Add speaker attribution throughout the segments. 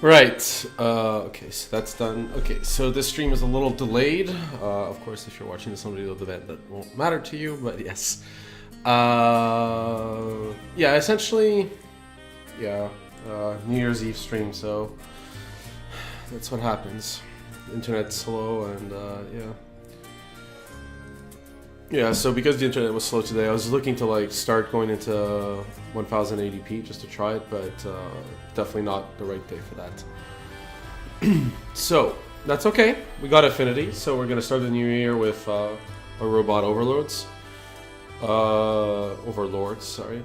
Speaker 1: Right. Okay, so that's done. Okay, so this stream is a little delayed. Of course, if you're watching this on video, that won't matter to you, but yes. Yeah, essentially, yeah, New Year's Eve stream, so that's what happens. Internet's slow, and yeah. Yeah, so because the internet was slow today, I was looking to like start going into 1080p just to try it, but definitely not the right day for that. So, that's okay. We got Affinity, so we're gonna start the new year with a robot overlords. Overlords, sorry.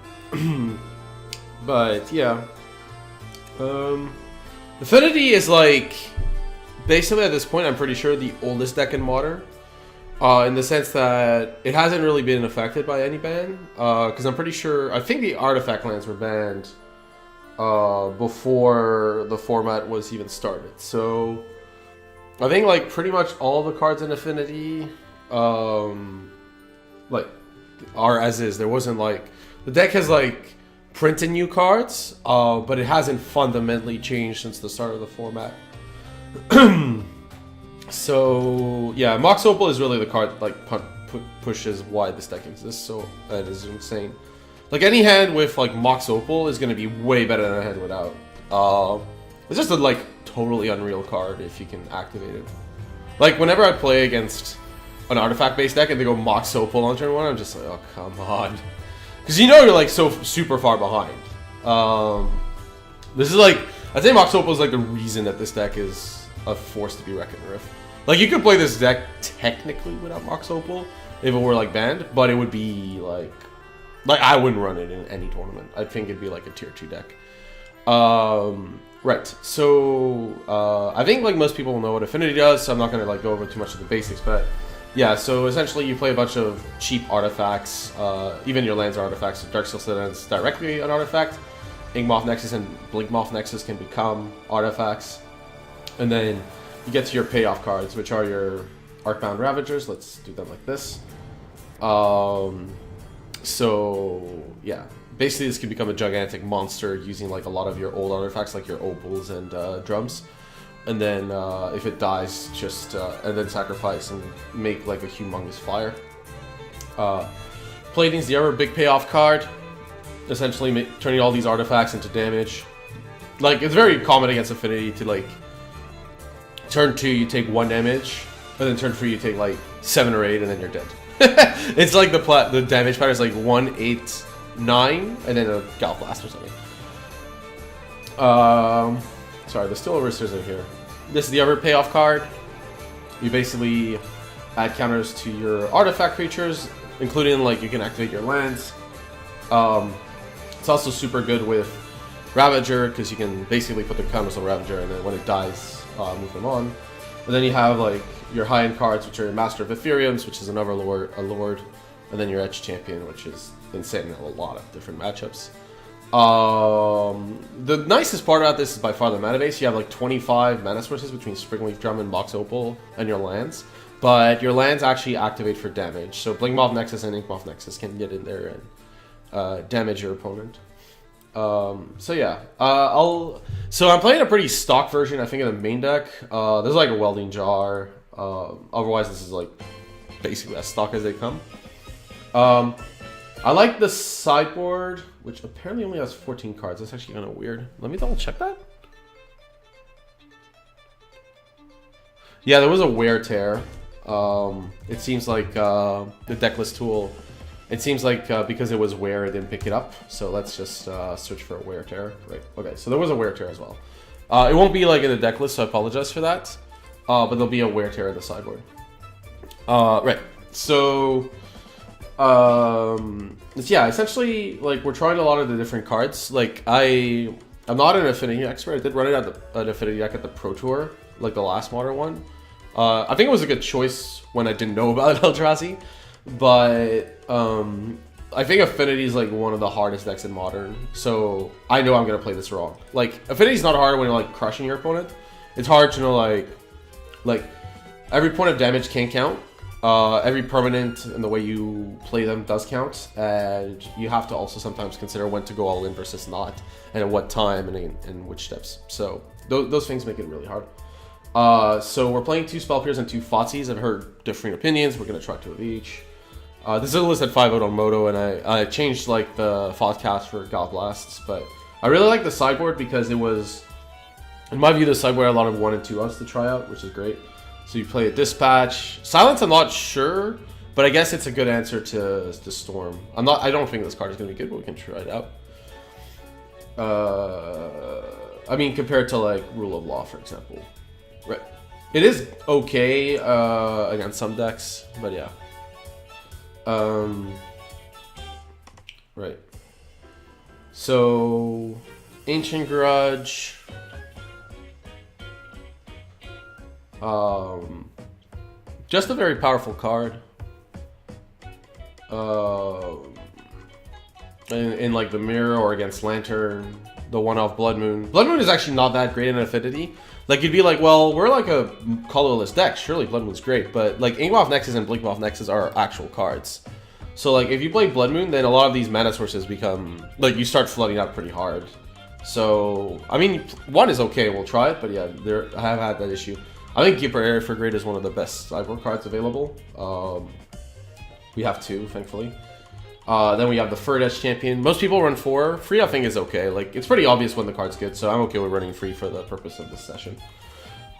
Speaker 1: But yeah. Affinity is like, basically at this point, I'm pretty sure the oldest deck in Modern. In the sense that it hasn't really been affected by any ban, because I'm pretty sure, I think the artifact lands were banned before the format was even started. So I think like pretty much all the cards in Affinity like are as is. There wasn't like, the deck has like printed new cards, but it hasn't fundamentally changed since the start of the format. So yeah, Mox Opal is really the card like pushes why this deck exists. So that is insane. Like any hand with like Mox Opal is going to be way better than a hand without. It's just a like totally unreal card if you can activate it. Like whenever I play against an artifact based deck and they go Mox Opal on turn 1, I'm just like, oh come on, because you know you're like so super far behind. This is like, I'd say Mox Opal is like the reason that this deck is a force to be reckoned with. Like you could play this deck technically without Mox Opal if it were like banned, but it would be like I wouldn't run it in any tournament. I think it'd be like a tier 2 deck. Right. So I think like most people will know what Affinity does, so I'm not gonna like go over too much of the basics, but yeah. So essentially, you play a bunch of cheap artifacts. Even your lands are artifacts. So Darksteel Citadel's directly an artifact. Inkmoth Nexus and Blinkmoth Nexus can become artifacts. And then you get to your payoff cards, which are your Arcbound Ravagers. Let's do them like this. So, yeah. Basically, this can become a gigantic monster using like a lot of your old artifacts, like your opals and drums. And then if it dies, just and then sacrifice and make like a humongous fire. Plating's the other big payoff card. Essentially turning all these artifacts into damage. Like, it's very common against Affinity to like, turn 2 you take 1 damage, and then turn 3 you take like 7 or 8 and then you're dead. It's like the damage pattern is like 1, 8, 9, and then a Gallop Blast or something. Sorry, the Steel Overseers are here. This is the other payoff card. You basically add counters to your artifact creatures, including like you can activate your lands. It's also super good with Ravager, because you can basically put the counters on Ravager, and then when it dies, move them on. And then you have like your high-end cards, which are Master of Ethereums, which is another lord, and then your Edge Champion, which is insane in a lot of different matchups. The nicest part about this is by far the mana base. You have like 25 mana sources between Springleaf Drum and Mox Opal and your lands, but your lands actually activate for damage. So Blinkmoth Nexus and Inkmoth Nexus can get in there and damage your opponent. So yeah, so I'm playing a pretty stock version, I think, of the main deck. There's like a Welding Jar. Otherwise, this is like basically as stock as they come. I like the sideboard, which apparently only has 14 cards. That's actually kind of weird. Let me double check that. Yeah, there was a wear tear. It seems like the decklist tool. It seems like because it was wear, it didn't pick it up. So let's just search for a wear tear. Right. Okay. So there was a wear tear as well. It won't be like in the deck list, so I apologize for that. But there'll be a wear tear in the sideboard. Right. So yeah, essentially, like we're trying a lot of the different cards. Like I'm not an Affinity expert. I did run it at an Affinity deck at the Pro Tour, like the last Modern one. I think it was a good choice when I didn't know about Eldrazi. But I think Affinity is like one of the hardest decks in Modern, so I know I'm gonna play this wrong. Like Affinity's not hard when you're like crushing your opponent. It's hard to know like every point of damage can count. every permanent and the way you play them does count, and you have to also sometimes consider when to go all in versus not, and at what time and in which steps. So those things make it really hard. So we're playing 2 Spellpiercers and 2 Thoughtseize. I've heard differing opinions. We're going to try 2 of each. This is a list at 5-0 on Moto, and I changed like the Thoughtcast for God Blasts, but I really like the sideboard because it was, in my view, the sideboard had a lot of 1 and 2 outs to try out, which is great. So you play a Dispatch. Silence, I'm not sure, but I guess it's a good answer to Storm. I don't think this card is going to be good, but we can try it out. I mean, compared to like Rule of Law, for example. Right. It is okay against some decks, but yeah. Right. So, Ancient Grudge. Just a very powerful card. In like the Mirror or against Lantern, the 1-off Blood Moon. Blood Moon is actually not that great in Affinity. Like, you'd be like, well, we're like a colorless deck. Surely Blood Moon's great. But, like, Inkmoth Nexus and Blinkmoth Nexus are actual cards. So, like, if you play Blood Moon, then a lot of these mana sources become... Like, you start flooding out pretty hard. So, I mean, 1 is okay. We'll try it. But, yeah, I have had that issue. I think Keeper Area for Great is one of the best sideboard cards available. We have 2, thankfully. Then we have the Third Edge Champion. Most people run 4. Free, I think, is okay. Like, it's pretty obvious when the card's good, so I'm okay with running free for the purpose of this session.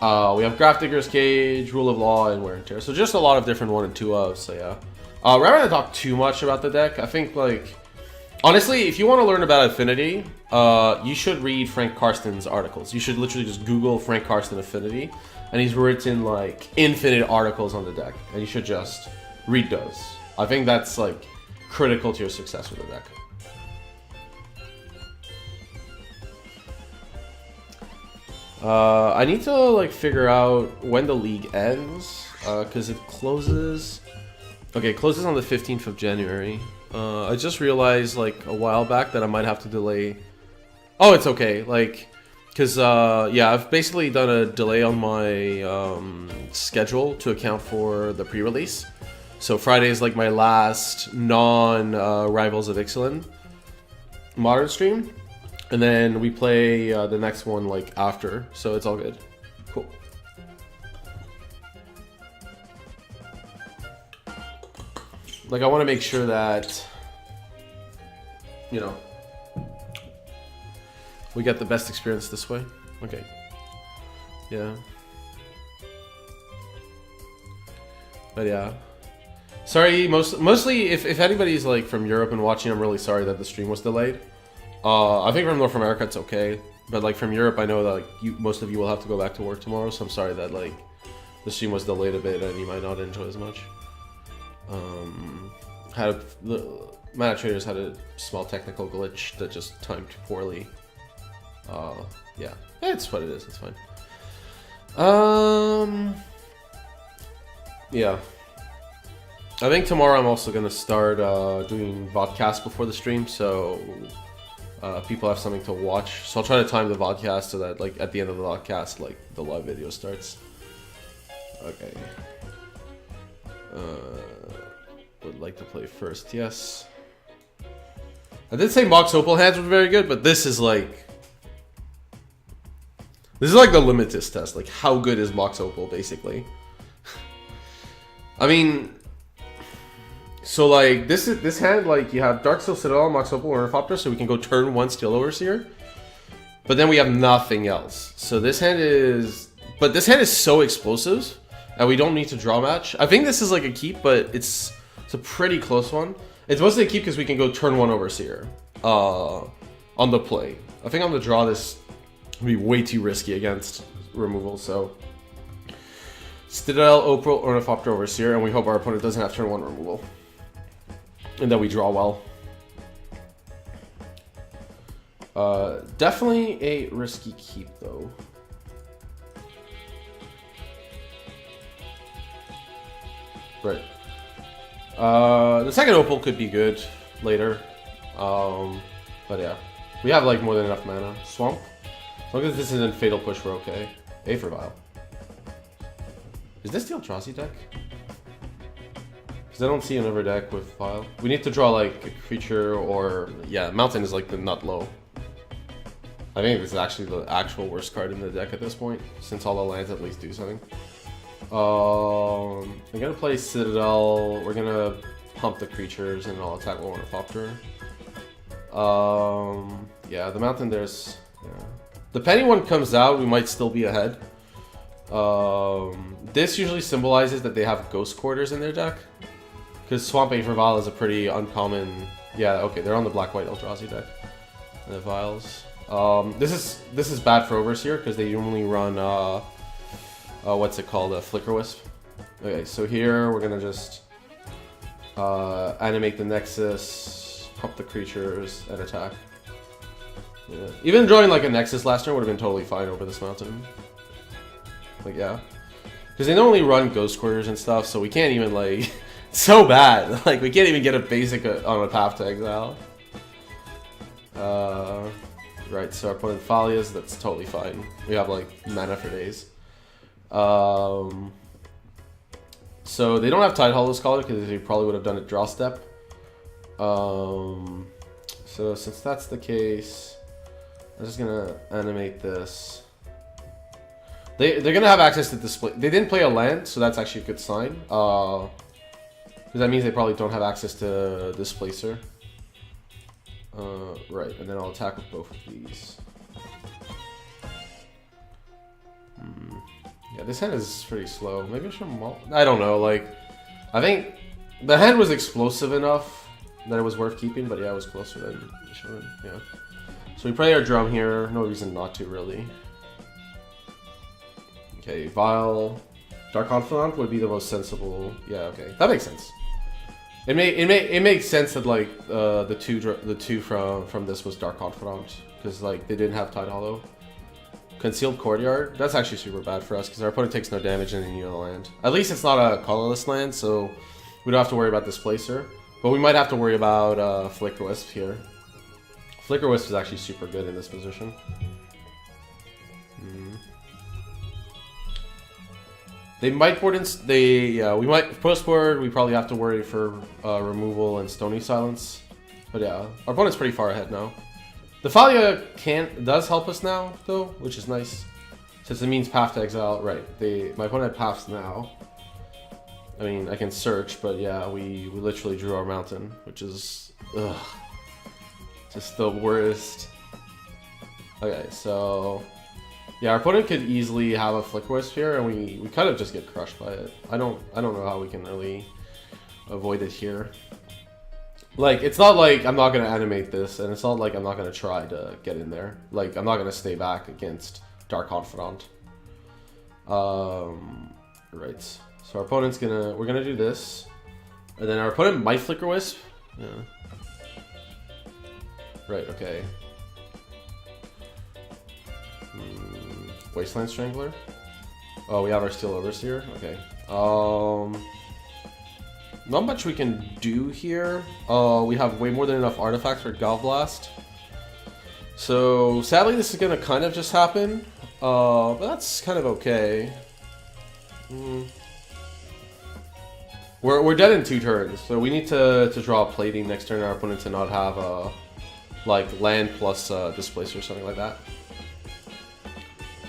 Speaker 1: We have Grafdigger's Cage, Rule of Law, and Wear and Tear. So just a lot of different 1 and 2 ofs, so yeah. Rather than talk too much about the deck, I think, like... Honestly, if you want to learn about Affinity, you should read Frank Karsten's articles. You should literally just Google Frank Karsten Affinity, and he's written, like, infinite articles on the deck. And you should just read those. I think that's, like... critical to your success with the deck. I need to like figure out when the league ends because it closes. Okay, it closes on the 15th of January. I just realized like a while back that I might have to delay. Oh, it's okay. Like, because yeah, I've basically done a delay on my schedule to account for the pre-release. So Friday is like my last non-Rivals of Ixalan modern stream. And then we play the next one like after. So it's all good. Cool. Like I want to make sure that, you know, we get the best experience this way. Okay. Yeah. But yeah. Sorry, mostly if anybody's like from Europe and watching, I'm really sorry that the stream was delayed. I think from North America it's okay, but like from Europe, I know that like most of you will have to go back to work tomorrow, so I'm sorry that like the stream was delayed a bit and you might not enjoy as much. The Mana Traders had a small technical glitch that just timed poorly. Yeah, it's what it is. It's fine. Yeah. I think tomorrow I'm also gonna start doing vodcasts before the stream, so people have something to watch. So I'll try to time the vodcast so that like at the end of the vodcast, like the live video starts. Okay. Would like to play first, yes. I did say Mox Opal hands were very good, but this is like the Limitus test. Like how good is Mox Opal basically? I mean. So like this hand, like you have Darksteel Citadel, Mox Opal, Ornithopter, so we can go turn 1 Steel Overseer. But then we have nothing else. So this hand is, but this hand is so explosive, and we don't need to draw match. I think this is like a keep, but it's a pretty close one. It's mostly a keep because we can go turn 1 Overseer on the play. I think on the draw this would be way too risky against removal. So Citadel, Opal, Ornithopter, Overseer, and we hope our opponent doesn't have turn 1 removal. And then we draw well. Definitely a risky keep, though. Right. The second Opal could be good later. But yeah. We have like more than enough mana. Swamp. As long as this isn't Fatal Push, we're okay. A for Vile. Is this the Eldrazi deck? Because I don't see another deck with File. We need to draw like a creature or... Yeah, Mountain is like the nut low. I think this is actually the actual worst card in the deck at this point, since all the lands at least do something. I'm gonna play Citadel. We're gonna pump the creatures and I'll attack Ornithopter. Yeah, the Mountain there's... Yeah. Depending when comes out, we might still be ahead. This usually symbolizes that they have Ghost Quarters in their deck. Because Swamp Ape for Vial is a pretty uncommon... Yeah, okay, they're on the Black-White Eldrazi deck. The Vials. This is bad for Overseer because they normally run what's it called, a Flicker Wisp. Okay, so here we're gonna just animate the Nexus, pump the creatures, and attack. Yeah. Even drawing like a Nexus last turn would have been totally fine over this Mountain. Like yeah, because they normally run Ghost Quarters and stuff, so we can't even like it's so bad. Like we can't even get a basic on a Path to Exile. Right, so our opponent Falias, that's totally fine. We have like mana for days. So they don't have Tide Hollow Scholar because they probably would have done it draw step. So since that's the case, I'm just gonna animate this. They're gonna have access to display. They didn't play a land, so that's actually a good sign. Because that means they probably don't have access to Displacer. Right, and then I'll attack with both of these. Yeah, this hand is pretty slow. Maybe I should... I don't know, like... I think the hand was explosive enough that it was worth keeping, but yeah, it was closer than it should have been, yeah. So we play our drum here. No reason not to, really. Okay, Vial. Dark Confidant would be the most sensible... Yeah, okay. That makes sense. It makes sense that like the two from this was Dark Confidant because like they didn't have Tide Hollow. Concealed Courtyard, that's actually super bad for us because our opponent takes no damage in any other land. At least it's not a colorless land, so we don't have to worry about Displacer. But we might have to worry about Flicker Wisp here. Flicker Wisp is actually super good in this position. They might board in. We might post board. We probably have to worry for removal and Stony Silence. But yeah, our opponent's pretty far ahead now. The Thalia does help us now though, which is nice, since it means Path to Exile. Right, my opponent paths now. I mean, I can search, but yeah, we literally drew our Mountain, which is just the worst. Okay, so. Yeah, our opponent could easily have a Flicker Wisp here, and we kind of just get crushed by it. I don't know how we can really avoid it here. Like, it's not like I'm not gonna animate this, and it's not like I'm not gonna try to get in there. Like, I'm not gonna stay back against Dark Confidant. Right. So our opponent's we're gonna do this, and then our opponent might Flicker Wisp. Yeah. Right. Okay. Wasteland Strangler. Oh, we have our Steel Overseer. Okay. Not much we can do here. We have way more than enough artifacts for Galblast. So sadly, this is gonna kind of just happen. But that's kind of okay. We're dead in 2 turns, so we need to draw a Plating next turn. Our opponent to not have like land plus Displacer or something like that.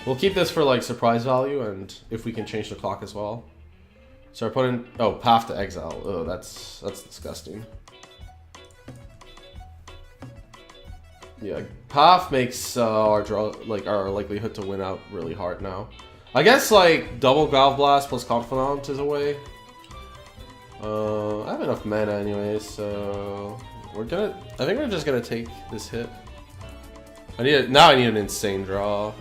Speaker 1: We'll keep this for like surprise value, and if we can change the clock as well. So our opponent, oh, Path to Exile. Oh, that's disgusting. Yeah, Path makes our likelihood to win out really hard now. I guess like double Galv Blast plus Confidant is a way. I have enough mana anyway, so I think we're just gonna take this hit. Now I need an insane draw.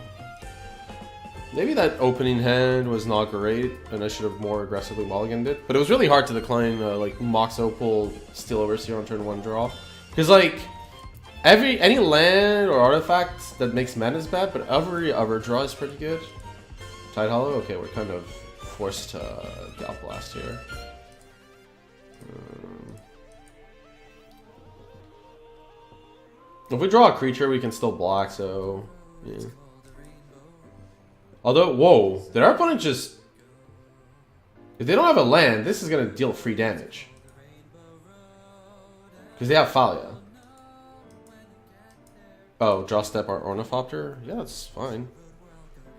Speaker 1: Maybe that opening hand was not great, and I should have more aggressively mulliganed it. But it was really hard to decline like Mox Opal, Steel Overseer on turn 1 draw. Because like, any land or artifact that makes mana is bad, but every other draw is pretty good. Tide Hollow? Okay, we're kind of forced to Galp Blast here. If we draw a creature, we can still block, so... Yeah. Although, whoa, did our opponent just... If they don't have a land, this is going to deal free damage. Because they have Thalia. Oh, draw step our Ornithopter? Yeah, that's fine.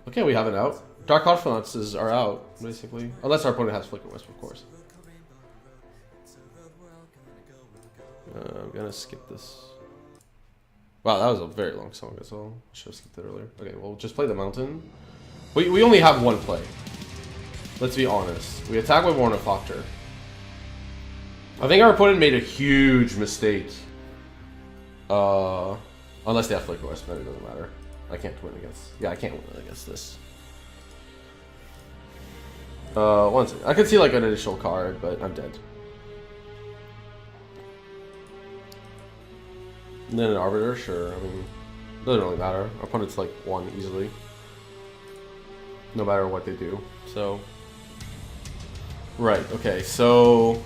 Speaker 1: Okay, we have it out. Dark Confidences are out, basically. Unless our opponent has Flicker Wisp, of course. I'm gonna skip this. Wow, that was a very long song as well. Should have skipped it earlier. Okay, well, just play the mountain. We only have one play. Let's be honest. We attack with Ornithopter. I think our opponent made a huge mistake. Unless they have Flicker Wisp, then it doesn't matter. I can't win against... Yeah, I can't win against this. One second. I could see like an additional card, but I'm dead. And then an Arbiter, sure. I mean, doesn't really matter. Our opponent's like one easily. No matter what they do. So... Right, okay, so...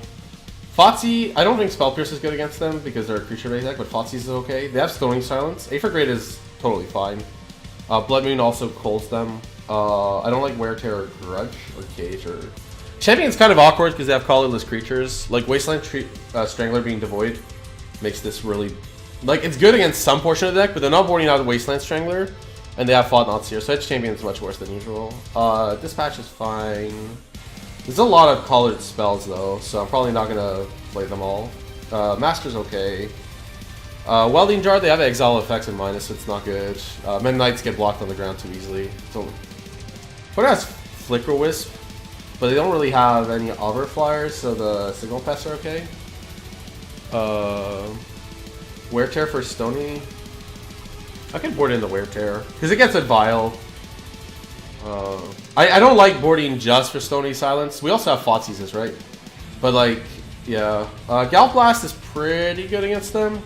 Speaker 1: Fotsy, I don't think Spell Pierce is good against them because they're a creature-based deck, but Fotsy's is okay. They have Stoning Silence. A for Grade is totally fine. Blood Moon also calls them. I don't like Wear Tear or Grudge or Cage or... Champion's kind of awkward because they have colorless creatures. Like Wasteland Strangler being devoid makes this really... Like, it's good against some portion of the deck, but they're not boarding out the Wasteland Strangler, and they have Fought Not Seer, so Edge Champion's much worse than usual. Dispatch is fine. There's a lot of colored spells though, so I'm probably not gonna play them all. Master's okay. Welding Jar, they have Exile effects in minus, so it's not good. Midnights get blocked on the ground too easily. So, Twitter has Flicker Wisp, but they don't really have any other flyers, so the Signal Pests are okay. Wear Tear for Stony. I can board in the Wear Tear, because it gets a Vial. I don't like boarding just for Stony Silence. We also have Fotsy's, right? But like, yeah. Gallop Blast is pretty good against them.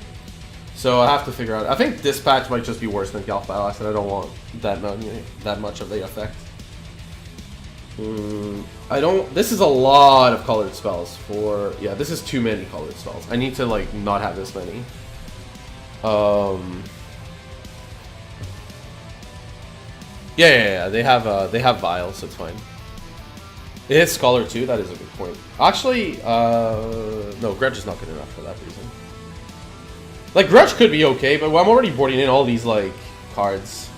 Speaker 1: So I have to figure out. I think Dispatch might just be worse than Gallop Blast, and I don't want that much of the effect. I don't... This is a lot of colored spells for... Yeah, this is too many colored spells. I need to like not have this many. Yeah. They have Vial, so it's fine. It hits Scholar too. That is a good point. Actually, no, Grudge is not good enough for that reason. Like Grudge could be okay, but I'm already boarding in all these like cards.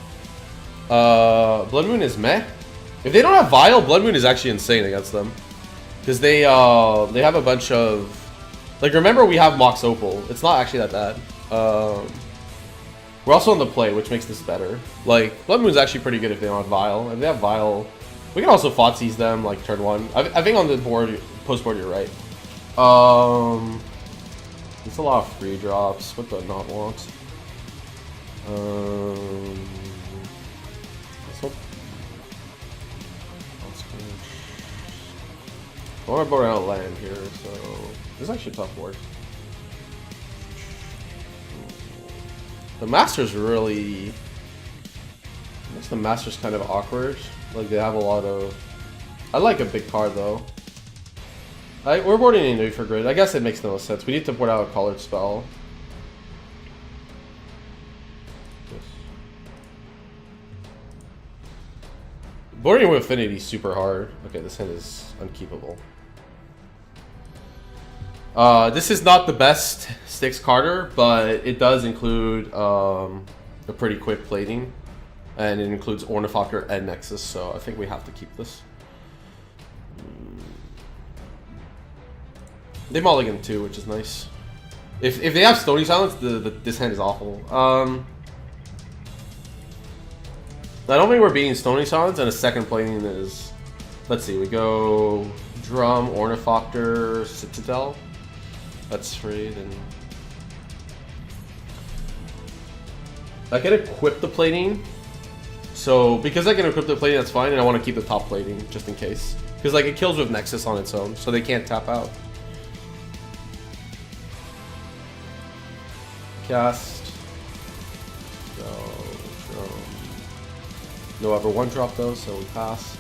Speaker 1: Blood Moon is meh. If they don't have Vial, Blood Moon is actually insane against them, because they have a bunch of like. Remember, we have Mox Opal. It's not actually that bad. We're also on the play, which makes this better. Like, Blood Moon's actually pretty good if they don't have Vial. If they have Vial, we can also Fotsy's them, like, turn one. I think on the board, post board, you're right. It's a lot of free drops. What do I not want? I want to board out land here, so... This is actually a tough board. The Master's really... I guess the Master's kind of awkward. Like, they have a lot of... I like a big card, though. We're boarding in A for Grid. I guess it makes no sense. We need to board out a colored spell. Yes. Boarding with Affinity is super hard. Okay, this hand is unkeepable. This is not the best Styx Carter, but it does include a pretty quick plating. And it includes Ornithopter and Nexus, so I think we have to keep this. They mulligan too, which is nice. If they have Stony Silence, this hand is awful. I don't think we're beating Stony Silence, and a second plating is... Let's see, we go Drum, Ornithopter, Citadel. That's free, then... I can equip the plating. So, because I can equip the plating, that's fine, and I want to keep the top plating, just in case. Because, like, it kills with Nexus on its own, so they can't tap out. Cast. Go, no ever one drop, though, so we pass.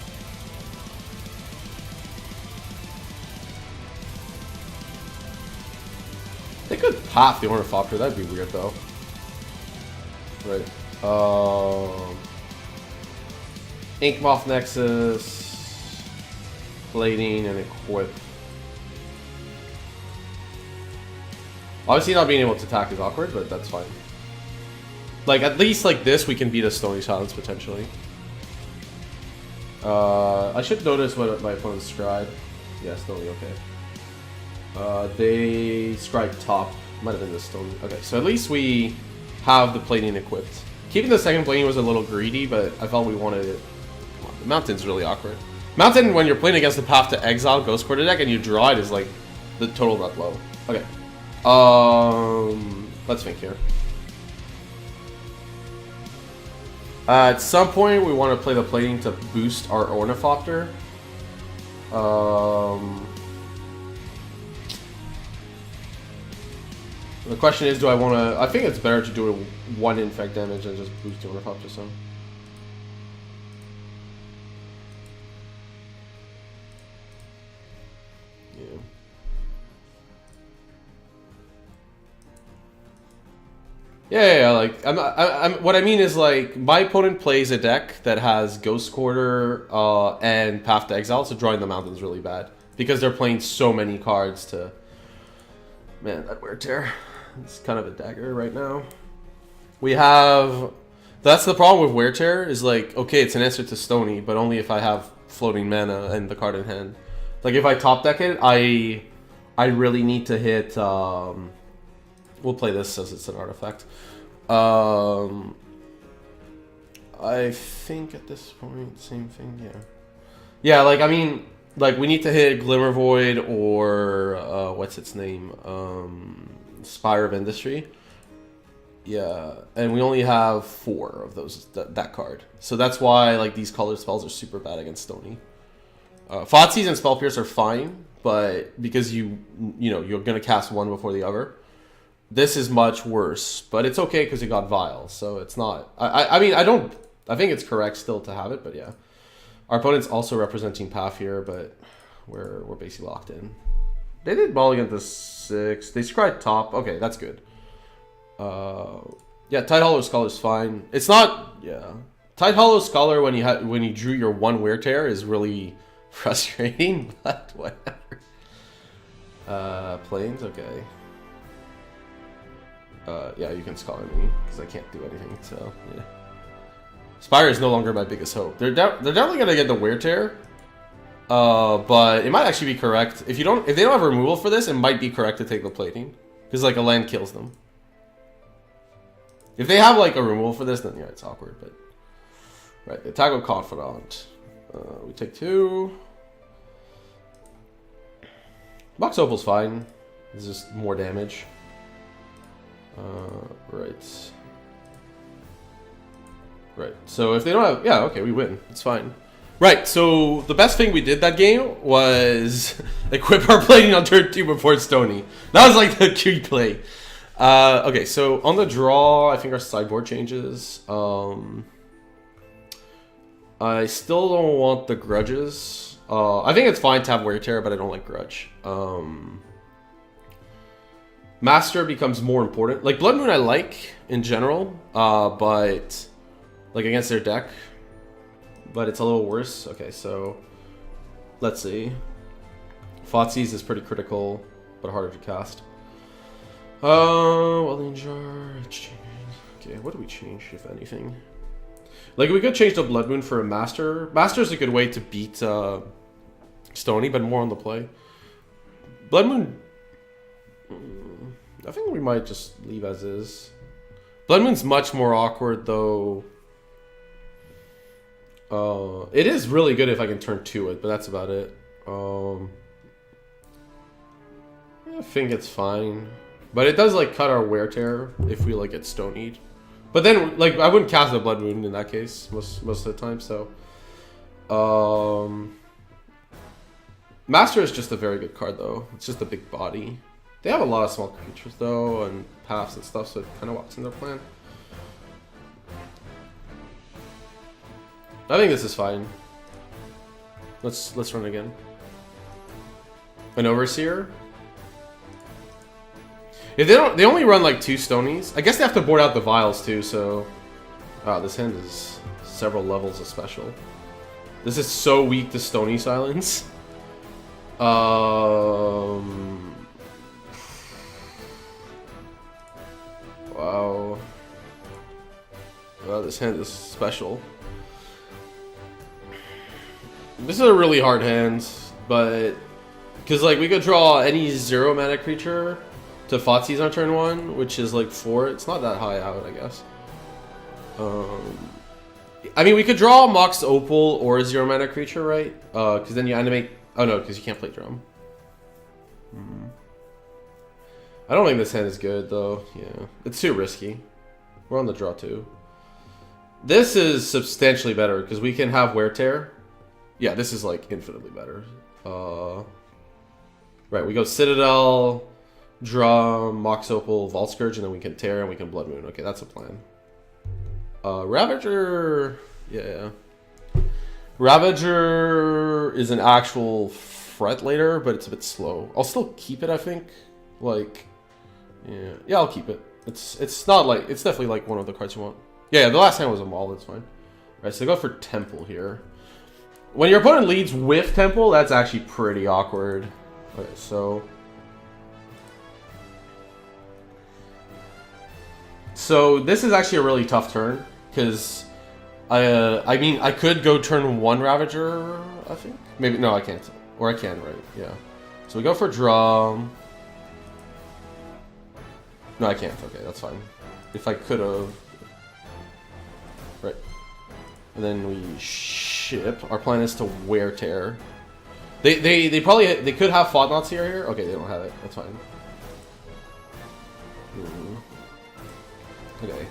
Speaker 1: They could path the Ornithopter, that'd be weird, though. Right. Inkmoth Nexus, plating, and equip. Obviously not being able to attack is awkward, but that's fine. Like, at least like this, we can beat a Stony Silence, potentially. I should notice what my opponents scribe. Yeah, Stony, okay. They scribe top. Might have been the Stony. Okay, so at least we have the plating equipped. Keeping the second plating was a little greedy, but I felt we wanted it. Come on, the Mountain's really awkward. Mountain, when you're playing against the Path to Exile Ghost Quarter deck and you draw it, is like the total red low. Okay. Let's think here. At some point, we want to play the plating to boost our Ornithopter. The question is, do I want to... I think it's better to do one infect damage and just boost the Ornithopter some. Yeah, like what I mean is like my opponent plays a deck that has Ghost Quarter and Path to Exile, so drawing the Mountain's really bad because they're playing so many cards to. Man, that Wear Tear. It's kind of a dagger right now. We have. That's the problem with Wear Tear is like okay, it's an answer to Stony, but only if I have floating mana and the card in hand. Like if I top deck it, I really need to hit. We'll play this as it's an artifact. I think at this point, same thing, yeah. Yeah, like, I mean, like, we need to hit Glimmer Void or, what's its name? Spire of Industry. Yeah, and we only have 4 of those, that card. So that's why, like, these colored spells are super bad against Stony. Thoughtseize and Spell Pierce are fine, but because you're gonna cast one before the other. This is much worse, but it's okay because it got Vile, so it's not... I mean, I think it's correct still to have it, but yeah. Our opponent's also representing Path here, but we're basically locked in. They did ball against the 6. They scried top. Okay, that's good. Yeah, Tidehollow Scholar is fine. It's not... Yeah. Tidehollow Scholar, when you drew your one Wear Tear, is really frustrating, but whatever. Plains, okay. Yeah, you can Scholar me, because I can't do anything, so, yeah. Spire is no longer my biggest hope. They're definitely going to get the Wear Tear, but it might actually be correct. If they don't have removal for this, it might be correct to take the plating, because, like, a land kills them. If they have, like, a removal for this, then, yeah, it's awkward, but... Right, attack with Confidant. We take 2. Box Opal's fine. It's just more damage. Right. Right. So if they don't have... Yeah, okay, we win. It's fine. Right, so the best thing we did that game was equip our plating on turn 2 before Stony. That was like the key play. Okay, so on the draw, I think our sideboard changes. I still don't want the Grudges. I think it's fine to have Wear Tear, but I don't like Grudge. Master becomes more important. Like, Blood Moon I like, in general, but, like, against their deck. But it's a little worse. Okay, so, let's see. Thoughtseize is pretty critical, but harder to cast. Welding Jar. Okay, what do we change, if anything? Like, we could change the Blood Moon for a Master. Master is a good way to beat Stony, but more on the play. Blood Moon... I think we might just leave as is. Blood Moon's much more awkward, though. It is really good if I can turn 2 it, but that's about it. I think it's fine. But it does, like, cut our Wear Tear if we, like, get Stonied. But then, like, I wouldn't cast the Blood Moon in that case most of the time, so... Master is just a very good card, though. It's just a big body. They have a lot of small creatures, though, and paths and stuff, so it kind of walks in their plan. I think this is fine. Let's run again. An Overseer. If they only run like 2 Stonies. I guess they have to board out the Vials too. So, wow, this hand is several levels of special. This is so weak to Stony Silence. Wow. Wow, this hand is special. This is a really hard hand, but because like we could draw any 0 mana creature to Thoughtseize on turn 1, which is like 4. It's not that high out, I guess. I mean, we could draw Mox Opal or a 0 mana creature, right? Because then you animate. Oh no, because you can't play drum. I don't think this hand is good though. Yeah, it's too risky. We're on the draw too. This is substantially better because we can have Wear Tear. Yeah, this is like infinitely better. Right, we go Citadel, draw Mox Opal, Vault Scourge, and then we can Tear and we can Blood Moon. Okay, that's a plan. Ravager, yeah. Ravager is an actual threat later, but it's a bit slow. I'll still keep it, I think. Like, yeah, I'll keep it. It's not like, it's definitely like one of the cards you want. Yeah, the last hand was a Maul, that's fine. Alright, so go for Temple here. When your opponent leads with Temple, that's actually pretty awkward. Okay, so this is actually a really tough turn, because I mean, I could go turn 1 Ravager, I think. Maybe, no, I can't. Or I can, right? Yeah. So we go for draw. No, I can't. Okay, that's fine. If I could have. Right. And then we ship. Our plan is to Wear Tear. They probably, they could have Thought-Knots here. Okay, they don't have it. That's fine. Okay.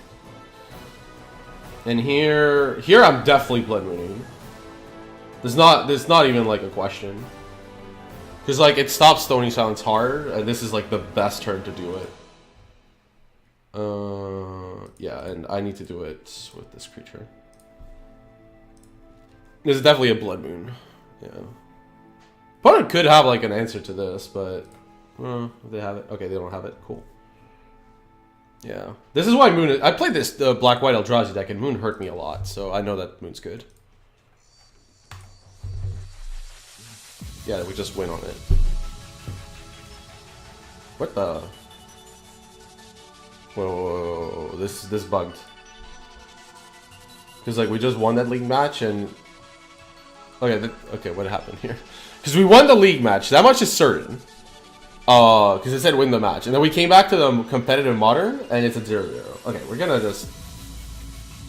Speaker 1: And here I'm definitely Blood Mooning. There's not even like a question. Because like it stops Stony Silence hard, and this is like the best turn to do it. Yeah, and I need to do it with this creature. This is definitely a Blood Moon. Yeah. Opponent could have like an answer to this, but they have it. Okay, they don't have it. Cool. Yeah, this is why Moon. I played this Black White Eldrazi deck, and Moon hurt me a lot, so I know that Moon's good. Yeah, we just win on it. What the? Whoa, this bugged. Because like we just won that league match, and okay, what happened here? Because we won the league match, that much is certain. Because it said win the match. And then we came back to the competitive modern, and it's a 0-0. Okay, we're gonna just...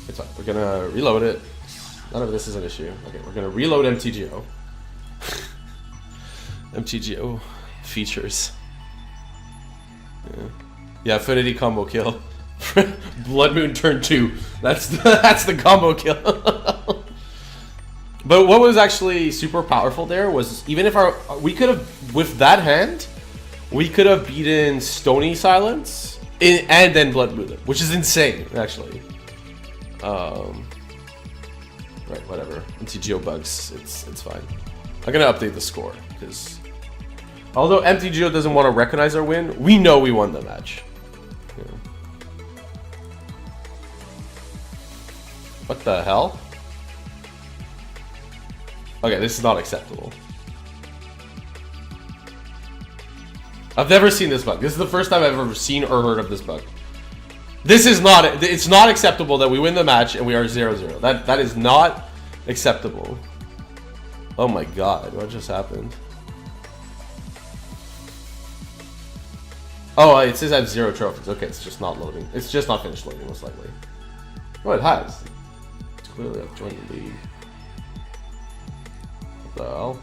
Speaker 1: It's fine. We're gonna reload it. None of this is an issue. Okay, we're gonna reload MTGO. MTGO features. Yeah, Affinity combo kill. Blood Moon turn 2. That's the combo kill. But what was actually super powerful there was, even if we could have, with that hand, we could have beaten Stony Silence and then Blood Moon, which is insane, actually. Right, whatever. MTGO bugs, it's fine. I'm gonna update the score, because although MTGO doesn't want to recognize our win, we know we won the match. Yeah. What the hell? Okay, this is not acceptable. I've never seen this bug. This is the first time I've ever seen or heard of this bug. This is not, it's not acceptable that we win the match and we are 0-0. That is not acceptable. Oh my god, what just happened? Oh, it says I have 0 trophies. Okay, it's just not loading. It's just not finished loading, most likely. Oh, it has. It's clearly I've joined the league. What the hell?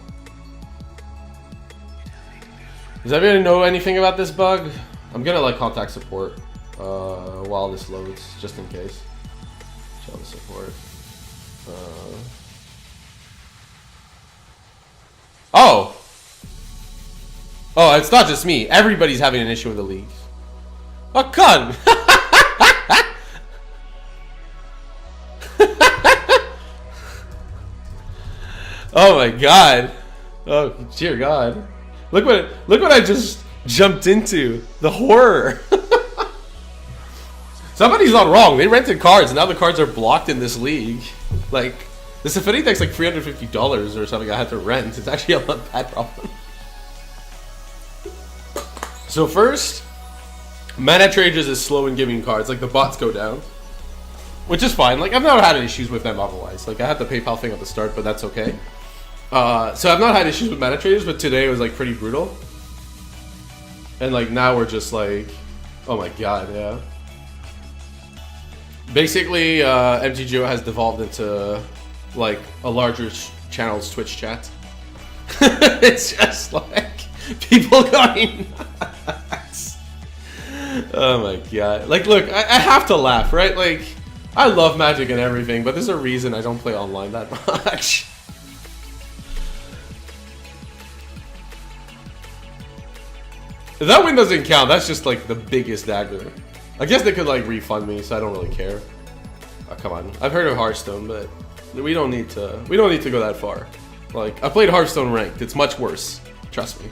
Speaker 1: Does everybody know anything about this bug? I'm gonna like contact support while this loads, just in case. Show the support. Oh! Oh, it's not just me. Everybody's having an issue with the league. Oh, God! Oh my god. Oh, dear God. Look what I just jumped into. The horror. Somebody's not wrong. They rented cards, and now the cards are blocked in this league. Like, this Affinity deck's like $350 or something I had to rent. It's actually a not bad problem. So first, Mana Traders is slow in giving cards. Like, the bots go down. Which is fine. Like, I've never had issues with them otherwise. Like, I had the PayPal thing at the start, but that's okay. So I've not had issues with Mana Traders, but today was, like, pretty brutal. And, like, now we're just, like... Oh my god, yeah. Basically, MTGO has devolved into, like, a larger channel's Twitch chat. It's just, like, people going nuts. Oh my god. Like, look, I have to laugh, right? Like, I love Magic and everything, but there's a reason I don't play online that much. If that win doesn't count, that's just, like, the biggest dagger. I guess they could, like, refund me, so I don't really care. Oh, come on. I've heard of Hearthstone, but we don't need to go that far. Like, I played Hearthstone ranked. It's much worse. Trust me.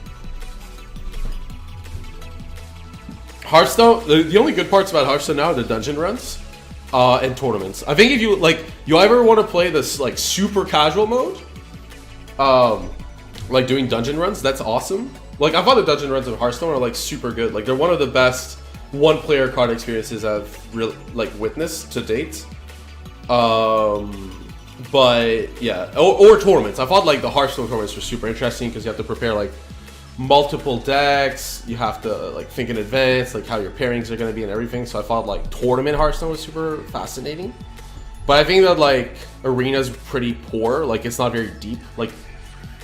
Speaker 1: Hearthstone, the only good parts about Hearthstone now are the dungeon runs and tournaments. I think if you, like, you ever want to play this, like, super casual mode, like doing dungeon runs, that's awesome. Like, I thought the dungeon runs of Hearthstone are, like, super good. Like, they're one of the best one-player card experiences I've really, like, witnessed to date. But, yeah. Or tournaments. I thought, like, the Hearthstone tournaments were super interesting because you have to prepare, like, multiple decks. You have to, like, think in advance, like, how your pairings are going to be and everything. So I thought, like, tournament Hearthstone was super fascinating. But I think that, like, Arena's pretty poor. Like, it's not very deep. Like,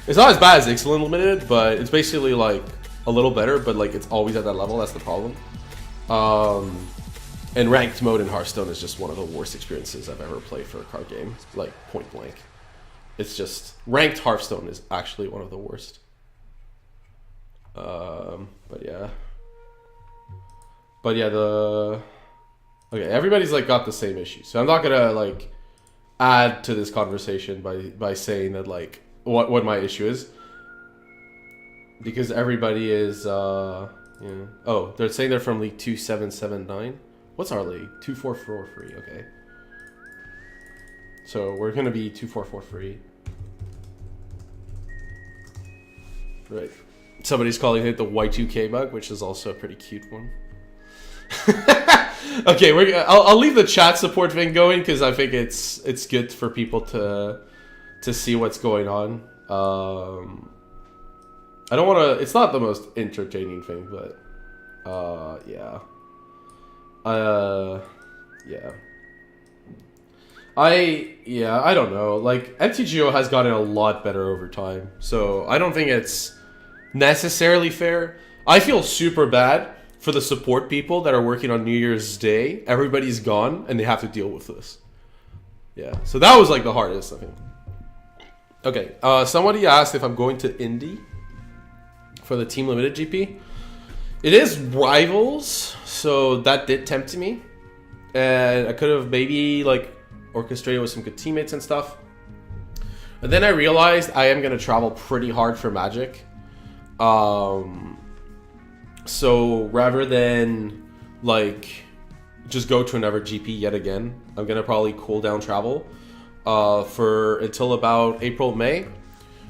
Speaker 1: it's not as bad as Ixalan Limited, but it's basically, like, a little better, but, like, it's always at that level. That's the problem. And ranked mode in Hearthstone is just one of the worst experiences I've ever played for a card game. Like, point blank. It's just... Ranked Hearthstone is actually one of the worst. But yeah. But yeah, Okay, everybody's, like, got the same issue. So I'm not gonna, like, add to this conversation by saying that, like, what my issue is. Because everybody is, yeah. Oh, they're saying they're from League 2779. What's our league? 2443, okay. So we're gonna be 2443. Right. Somebody's calling it the Y2K bug, which is also a pretty cute one. Okay, I'll leave the chat support thing going because I think it's good for people to see what's going on. I don't want to... It's not the most entertaining thing, but... yeah. Yeah. I don't know. Like, MTGO has gotten a lot better over time. So, I don't think it's necessarily fair. I feel super bad for the support people that are working on New Year's Day. Everybody's gone, and they have to deal with this. Yeah. So, that was, like, the hardest, I think. Okay. Somebody asked if I'm going to Indy for the Team Limited GP. It is Rivals, so that did tempt me. And I could have maybe, like, orchestrated with some good teammates and stuff. And then I realized I am going to travel pretty hard for Magic. So rather than, like, just go to another GP yet again, I'm going to probably cool down travel until about April, May.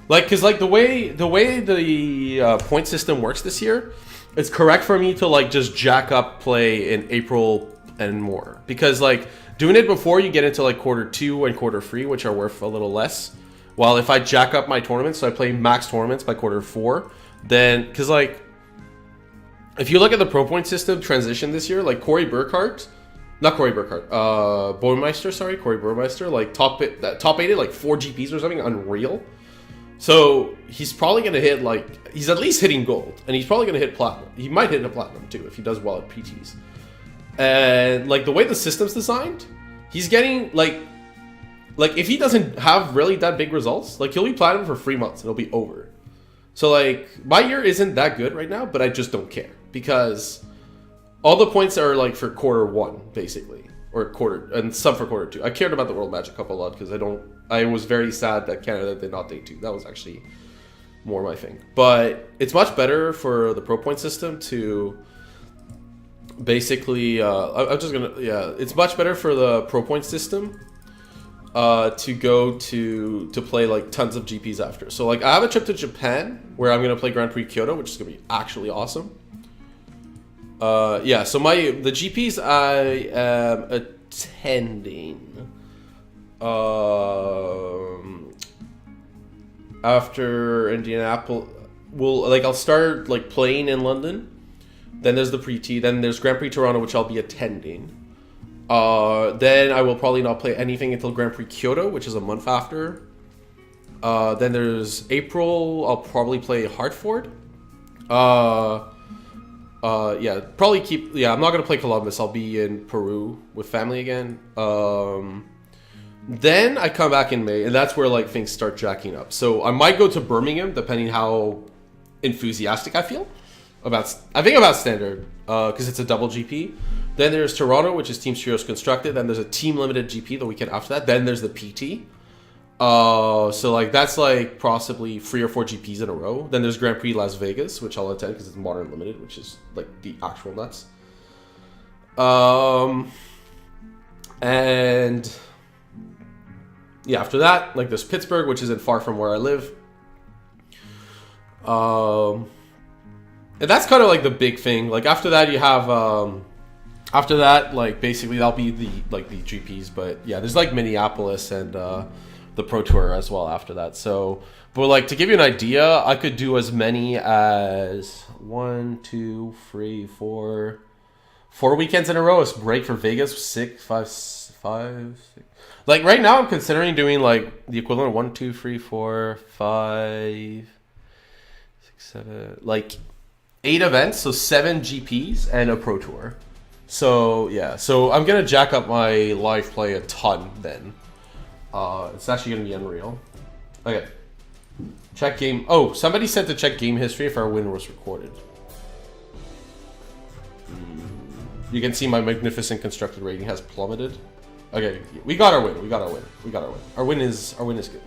Speaker 1: Like, cause like the way the point system works this year, it's correct for me to, like, just jack up play in April and more, because, like, doing it before you get into, like, Q2 and Q3, which are worth a little less. While if I jack up my tournaments, so I play max tournaments by Q4, then, cause, like, if you look at the pro point system transition this year, like Corey Burkhardt, Burmeister, like top 8 like 4 GPs or something, unreal. So he's probably going to hit, like, he's at least hitting gold, and he's probably going to hit platinum. He might hit a platinum too if he does well at PTs. And, like, the way the system's designed, he's getting, like if he doesn't have really that big results, like, he'll be platinum for 3 months and it'll be over. So, like, my year isn't that good right now, but I just don't care, because all the points are, like, for Q1 basically, or and some for Q2. I cared about the World Magic Cup a lot because I was very sad that Canada did not day 2. That was actually more my thing. But it's much better for the pro point system to basically it's much better for the pro point system to go to play, like, tons of GPs after. So, like, I have a trip to Japan where I'm going to play Grand Prix Kyoto, which is going to be actually awesome. Yeah, so the GPs I am attending after Indianapolis, I'll start like playing in London. Then there's the Pre-T. Then there's Grand Prix Toronto, which I'll be attending. Then I will probably not play anything until Grand Prix Kyoto, which is a month after. Then there's April. I'll probably play Hartford. Yeah, probably keep. Yeah, I'm not gonna play Columbus. I'll be in Peru with family again. Then I come back in May, and that's where like things start jacking up. So I might go to Birmingham, depending how enthusiastic I feel about standard, because it's a double GP. Then there's Toronto, which is Team Trios Constructed. Then there's a team limited GP the weekend after that. Then there's the PT. So like that's like possibly 3 or 4 GPs in a row. Then there's Grand Prix Las Vegas, which I'll attend because it's modern limited, which is like the actual nuts. And yeah, after that, like there's Pittsburgh, which isn't far from where I live. And that's kind of like the big thing. Like after that, you have after that, like basically that'll be the GPs. But yeah, there's like Minneapolis and the Pro Tour as well after that. So, but like to give you an idea, I could do as many as 1, 2, 3, 4 weekends in a row. A break for Vegas, 6, 5, 5, 6. Like right now, I'm considering doing like the equivalent of 1, 2, 3, 4, 5, 6, 7, like 8 events, so 7 GPs and a Pro Tour. So yeah, so I'm gonna jack up my live play a ton then. It's actually gonna be unreal. Okay, check game. Oh, somebody said to check game history if our win was recorded. You can see my magnificent constructed rating has plummeted. Okay, we got our win. Our win is good.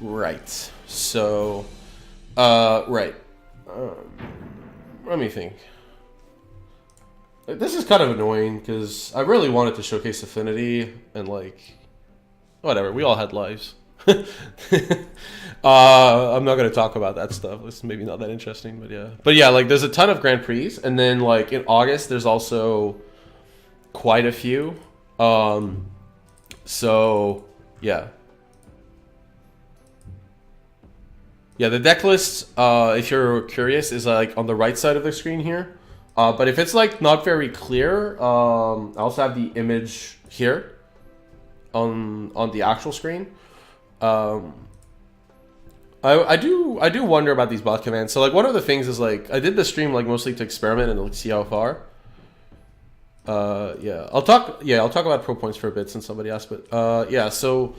Speaker 1: Right. So, right. Let me think. This is kind of annoying because I really wanted to showcase Affinity and like, whatever. We all had lives. I'm not going to talk about that stuff. It's maybe not that interesting, but yeah, like there's a ton of Grand Prix, and then like in August there's also quite a few. So yeah. Yeah, the deck list, if you're curious, is like on the right side of the screen here. But if it's like not very clear, I also have the image here on the actual screen. I do wonder about these bot commands. So like one of the things is like I did the stream like mostly to experiment and like see how far. Yeah, I'll talk about pro points for a bit since somebody asked, but yeah, so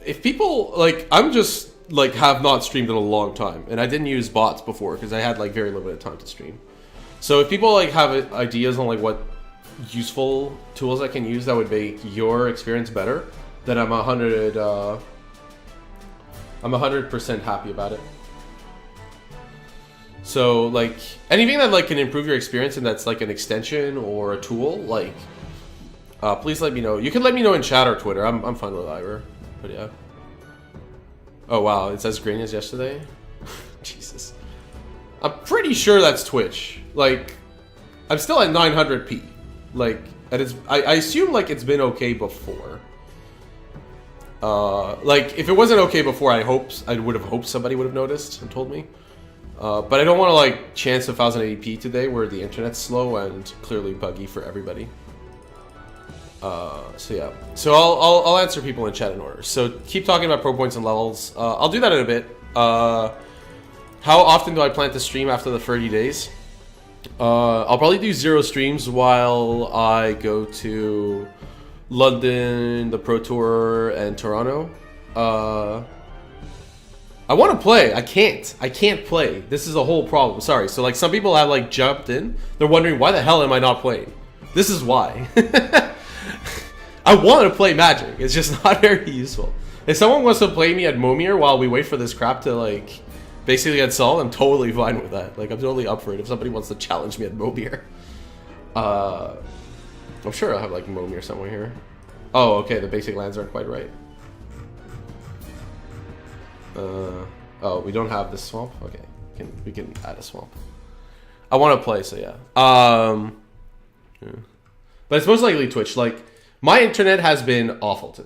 Speaker 1: if people like, I'm just like have not streamed in a long time, and I didn't use bots before because I had like very limited time to stream. So if people like have ideas on like what useful tools I can use that would make your experience better, then I'm 100% happy about it. So like anything that like can improve your experience and that's like an extension or a tool, like please let me know. You can let me know in chat or Twitter. I'm fine with either. But yeah. Oh wow, it's as green as yesterday? Jesus. I'm pretty sure that's Twitch. Like, I'm still at 900p. Like, and it's I assume like it's been okay before. Like if it wasn't okay before, I would have hoped somebody would have noticed and told me. But I don't want to like chance 1080p today where the internet's slow and clearly buggy for everybody. So yeah, so I'll answer people in chat in order. So keep talking about pro points and levels. I'll do that in a bit. How often do I plan to stream after the 30 days? I'll probably do 0 streams while I go to London, the Pro Tour, and Toronto. I want to play. I can't play. This is a whole problem. Sorry. So like some people have like jumped in. They're wondering why the hell am I not playing? This is why. I want to play Magic. It's just not very useful. If someone wants to play me at Momir while we wait for this crap to like basically get solved, I'm totally fine with that. Like I'm totally up for it if somebody wants to challenge me at Momir. I'm sure I'll have like Momir somewhere here. Oh, okay, the basic lands aren't quite right. Oh, we don't have this swamp. Okay, we can add a swamp. I want to play, so yeah. Yeah. But it's most likely Twitch. Like, my internet has been awful today.